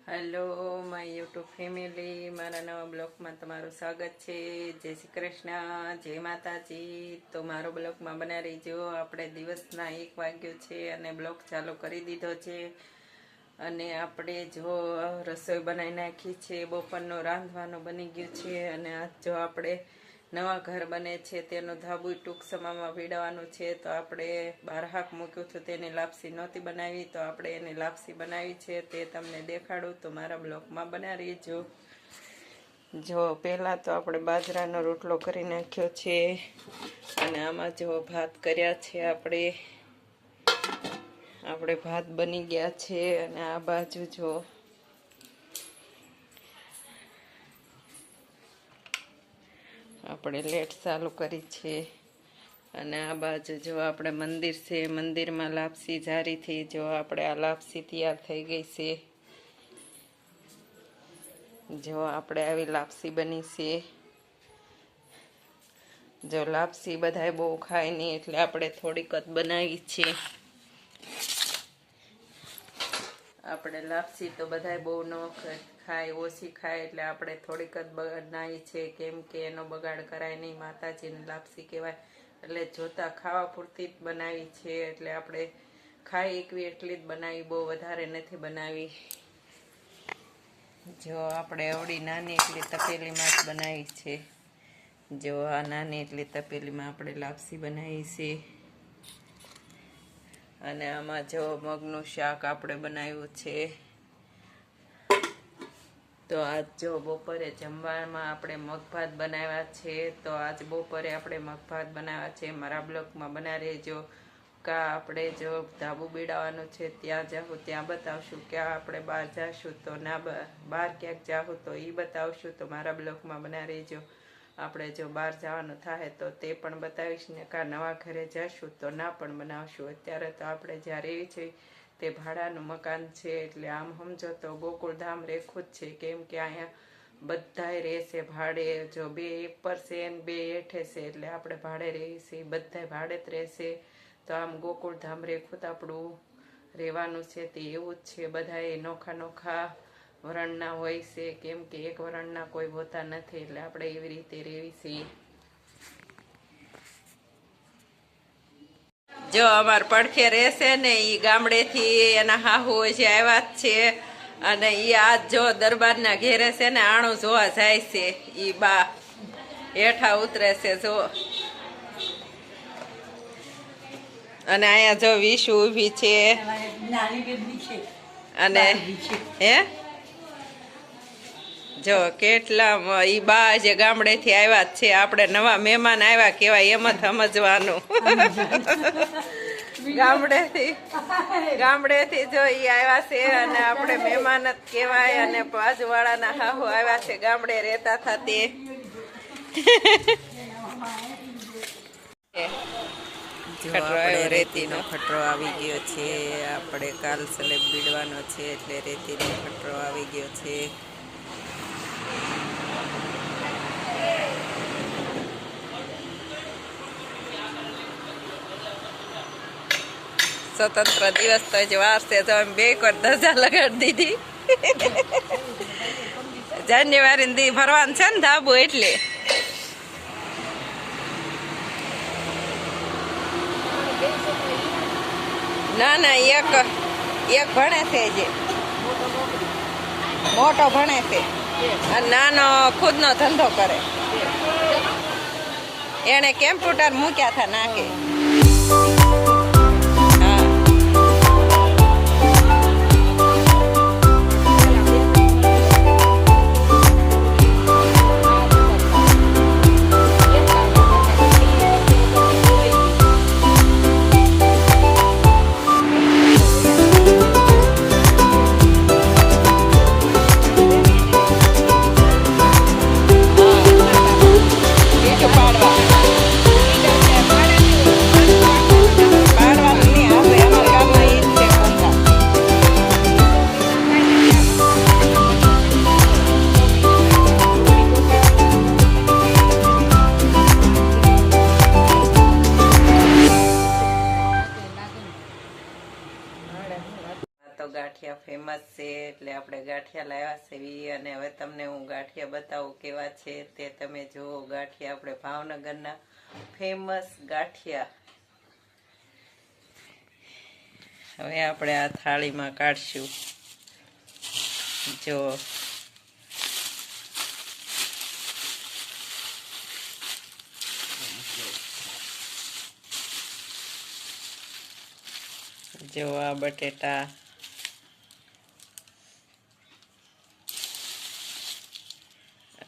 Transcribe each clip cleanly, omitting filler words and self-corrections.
Hello my YouTube family, મારા નવા બ્લોગમાં તમારું સ્વાગત છે. જય શ્રી કૃષ્ણ, જય માતાજી. તો મારો બ્લોગમાં બના રહીજો. આપણે દિવસના 1 વાગ્યો છે અને બ્લોગ ચાલુ કરી દીધો છે. અને આપણે જો રસોઈ બનાવી નાખી છે, બપોરનું રાંધવાનું બની ગયું છે. અને આજ જો આપણે નવા ઘર બને છે તેનું ધાબુ ટૂંક સમયમાં વીડવાનું છે. તો આપણે 12 હાક મૂક્યું હતું, તેની લાપસી નહોતી બનાવી, તો આપણે એની લાપસી બનાવી છે, તે તમને દેખાડું. તો મારા બ્લોગમાં બના રહીજો. જો પહેલાં તો આપણે બાજરાનો રોટલો કરી નાખ્યો છે અને આમાં જો ભાત કર્યા છે. આપણે ભાત બની ગયા છે. અને આ બાજુ જો આપણે લેટ ચાલુ કરી છે. અને આ બાજુ જો આપણે મંદિર છે, મંદિરમાં લાપસી જારીથી જો આપણે આ લાપસી તૈયાર થઈ ગઈ છે. જો આપણે આવી લાપસી બની છે. જો લાપસી બધાય બહુ ખાય નહીં એટલે આપણે થોડીક જ બનાવી છે. આપણે લાપસી તો બધાય બહુ ન ખાય, ઓછી ખાય, એટલે આપણે થોડીક જ બનાવી છે, કેમ કે એનો બગાડ કરાય નહીં. માતાજીની લાપસી કહેવાય એટલે જોતા ખાવા પૂરતી જ બનાવી છે. એટલે આપણે ખાઈ એકવી એટલી જ બનાવી, બહુ વધારે નથી બનાવી. જો આપણે એવડી નાની એટલી તપેલીમાં જ બનાવી છે. જો આ નાની એટલી તપેલીમાં આપણે લાપસી બનાવી છે. અને આમાં જો મગનું શાક આપણે બનાવ્યું છે. તો આજ જો બપોરે જમવામાં આપણે મગભાત બનાવ્યા છે. તો આજ બપોરે આપણે મગભાત બનાવ્યા છે. મારા બ્લોગમાં બના રહેજો. કા આપણે જો ધાબુ બીડાવાનું છે ત્યાં જાઉં ત્યાં બતાવશું, ક્યાં આપણે બહાર જાશું તો ના બહાર ક્યાંક જાઉં તો એ બતાવશું. તો મારા બ્લોગમાં બના રહેજો. આપણે જો બહાર જવાનું થાય તો તે પણ બતાવીશ ને, કા નવા ઘરે જશું તો ના પણ બનાવશું. અત્યારે તો આપણે જ્યાં રહેવી છે તે ભાડાનું મકાન છે, એટલે આમ સમજો તો ગોકુળધામ રેખું જ છે, કેમ કે અહીંયા બધાય રહેશે ભાડે. જો 2 ઉપર છે ને 2 હેઠે છે, એટલે આપણે ભાડે રહીએ છીએ, બધાય ભાડે જ રહેશે. તો આમ ગોકુળધામ રેખું આપણું રહેવાનું છે તે એવું જ છે. બધાય નોખા નોખા વરણના હોય છે, કેમ કે એક વરણના કોઈ હોતા નથી, એટલે આપણે એવી રીતે રહેવી છીએ. જો અમાર પડખે રહેશે ને એ ગામડેથી એના હાહુ જે આવ્યા જ છે. અને એ આજ જો દરબારના ઘેરે છે ને આણું જોવા જાય છે. એ બા હેઠા ઉતરે છે જો. અને અહીંયા જો વિશુ ઊભી છે. અને હે જો કેટલા ઈ બા જે ગામડેથી આવ્યા જ છે. આપણે નવા મહેમાન આવ્યા કેવાય એમ જ સમજવાનું. ગામડેથી જો ઈ આવ્યા છે અને આપણે મહેમાન જ કહેવાય. અને બાજુવાળાના હાહુ આવ્યા છે, ગામડે રહેતા હતા તે. રેતીનો ખટરો આવી ગયો છે. આપણે કાલ સ્લેબ બીડવાનો છે, એટલે રેતીનો ખટરો આવી ગયો છે. સ્વતંત્ર દિવસ તો જ વાર છે, તો અમે 2 કોટ ધજા લગાડી દીધી. જાન્યુઆરી દી ભરવાનું છે ને ધાબુ, એટલે ના એક ભણે છે, જે મોટો ભણે છે અને નાનો ખુદનો ધંધો કરે. એને કેમ્પ્યુટર મૂક્યા હતા નાકે. પાડવા ગાંઠિયા ફેમસ છે એટલે આપણે ગાંઠિયા લાવ્યા છે અને હવે તમને હું ગાંઠિયા બતાવું કેવા છે તે તમે જુઓ. ગાંઠિયા આપણે ભાવનગરના ફેમસ ગાંઠિયા. હવે આપણે આ થાળીમાં કાઢશું. જો જો આ બટેટા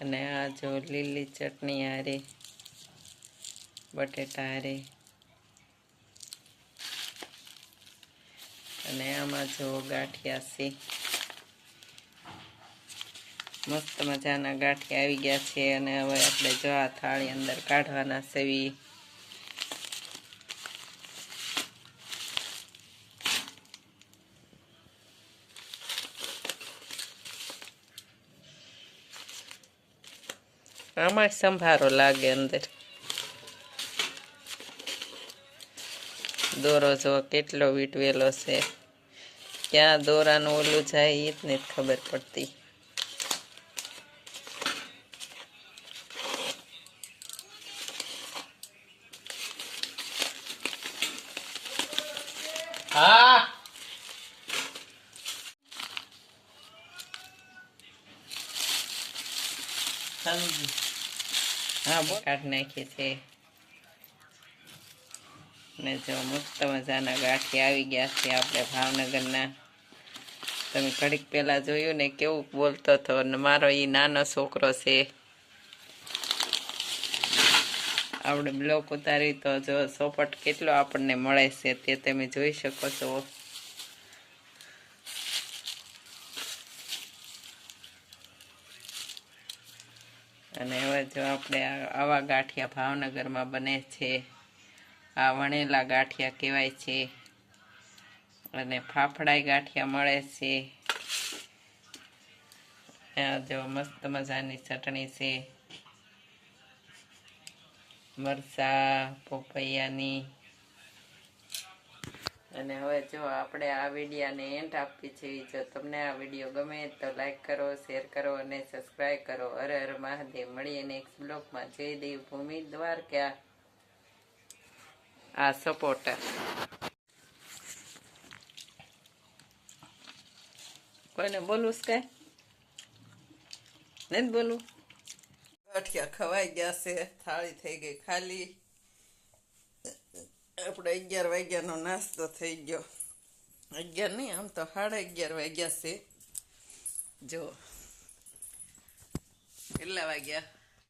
અને આ જો લીલી ચટણી હારે બટેટા હારે અને આમાં જો ગાંઠિયા છે. મસ્ત મજાના ગાંઠિયા આવી ગયા છે અને હવે આપણે જો આ થાળી અંદર કાઢવાના સેવી. આમાં સંભારો લાગે અંદર. દોરો જો કેટલો વીટવેલો છે. ક્યાં દોરાનું ઓલું જાય એ જ નથી ખબર પડતી. હા હા કાઢી નાખી છે ને જો મસ્ત મજાના ગાંઠિયા આવી ગયા છે આપણે ભાવનગરના. તમે ઘડીક પહેલા જોયું ને કેવું બોલતો હતો ને મારો એ નાનો છોકરો છે. આપણે બ્લોક ઉતારી તો જો સપોર્ટ કેટલો આપણને મળે છે તે તમે જોઈ શકો છો. અને હવે જો આપણે આવા ગાંઠિયા ભાવનગરમાં બને છે. આ વણેલા ગાંઠિયા કહેવાય છે અને ફાફડાઈ ગાંઠિયા મળે છે. આ જો મસ્ત મજાની ચટણી છે મરચાં પોપૈયાની. અને હવે જો આપણે આ વિડીયોને એન્ડ આપી છે. જો તમને આ વિડીયો ગમે તો લાઈક કરો, શેર કરો અને સબસ્ક્રાઈબ કરો. હર હર મહાદેવ. મળીએ નેક્સ્ટ બ્લોગમાં. જય દેવભૂમિ દ્વારકા. આ સપોર્ટર કોઈને બોલું છે કઈ નથી બોલું. ગાંઠિયા ખવાઈ ગયા છે. થાળી થઈ ગઈ ખાલી. આપણે 11 વાગ્યાનો નાસ્તો થઈ ગયો. 11 નહીં, આમ તો 11:30 વાગ્યા છે. જો કેટલા વાગ્યા